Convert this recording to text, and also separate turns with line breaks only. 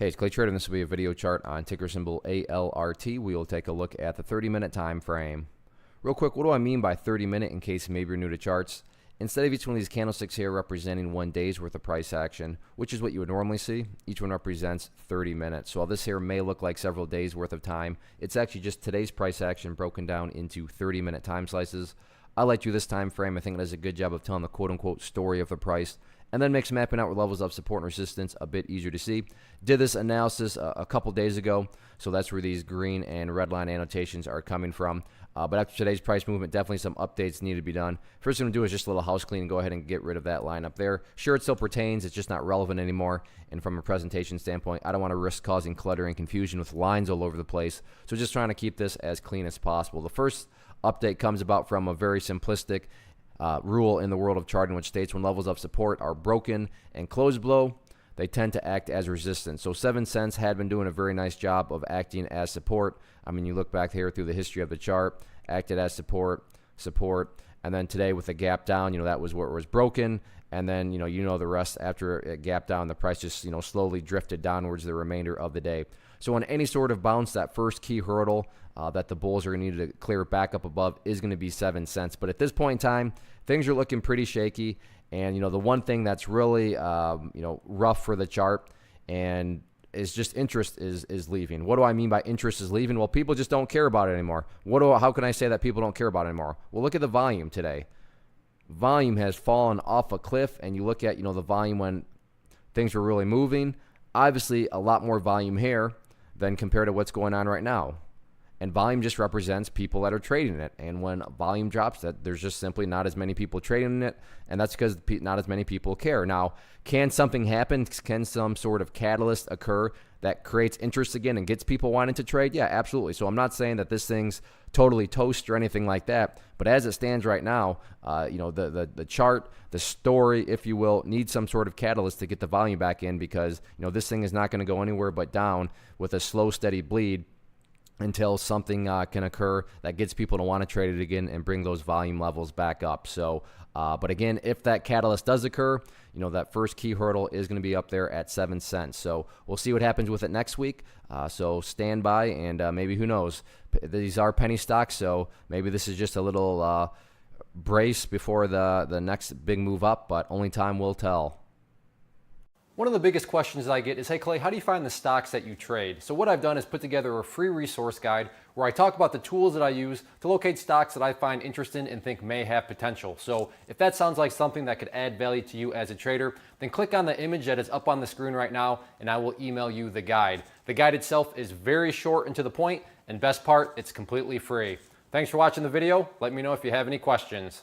Hey, it's Clay Trader, and this will be a video chart on ticker symbol ALRT. We will take a look at the 30-minute time frame. Real quick, what do I mean by 30-minute in case maybe you're new to charts? Instead of each one of these candlesticks here representing 1 day's worth of price action, which is what you would normally see, each one represents 30 minutes. So while this here may look like several days worth of time, it's actually just today's price action broken down into 30-minute time slices. I like to do this time frame. I think it does a good job of telling the quote-unquote story of the price, and then makes mapping out with levels of support and resistance a bit easier to see. Did this analysis a couple days ago, so that's where these green and red line annotations are coming from. But after today's price movement, definitely some updates need to be done. First thing I'm going to do is just a little house clean and go ahead and get rid of that line up there. Sure, it still pertains. It's just not relevant anymore. And from a presentation standpoint, I don't want to risk causing clutter and confusion with lines all over the place. So just trying to keep this as clean as possible. The first update comes about from a very simplistic rule in the world of charting, which states when levels of support are broken and closed below, they tend to act as resistance. So 7 cents had been doing a very nice job of acting as support. I mean, you look back here through the history of the chart, acted as support, and then today with a gap down, that was where it was broken, and then the rest. After it gap down, the price just slowly drifted downwards the remainder of the day. So on any sort of bounce, that first key hurdle that the bulls are going to need to clear back up above is going to be 7 cents. But at this point in time, things are looking pretty shaky. And the one thing that's really rough for the chart and is just interest is leaving. What do I mean by interest is leaving? Well, people just don't care about it anymore. How can I say that people don't care about it anymore? Well, look at the volume today. Volume has fallen off a cliff, and you look at the volume when things were really moving. Obviously, a lot more volume here than compared to what's going on right now. And volume just represents people that are trading it. And when volume drops, there's just simply not as many people trading it, and that's because not as many people care. Now, can something happen? Can some sort of catalyst occur that creates interest again and gets people wanting to trade? Yeah, absolutely. So I'm not saying that this thing's totally toast or anything like that, but as it stands right now, the chart, the story, if you will, needs some sort of catalyst to get the volume back in, because this thing is not going to go anywhere but down with a slow, steady bleed until something can occur that gets people to want to trade it again and bring those volume levels back up. So, but again, if that catalyst does occur, that first key hurdle is going to be up there at 7 cents. So we'll see what happens with it next week. So stand by, and maybe, who knows, these are penny stocks, so maybe this is just a little brace before the next big move up, but only time will tell.
One of the biggest questions I get is, hey Clay, how do you find the stocks that you trade? So what I've done is put together a free resource guide where I talk about the tools that I use to locate stocks that I find interesting and think may have potential. So if that sounds like something that could add value to you as a trader, then click on the image that is up on the screen right now, and I will email you the guide. The guide itself is very short and to the point, and best part, it's completely free. Thanks for watching the video. Let me know if you have any questions.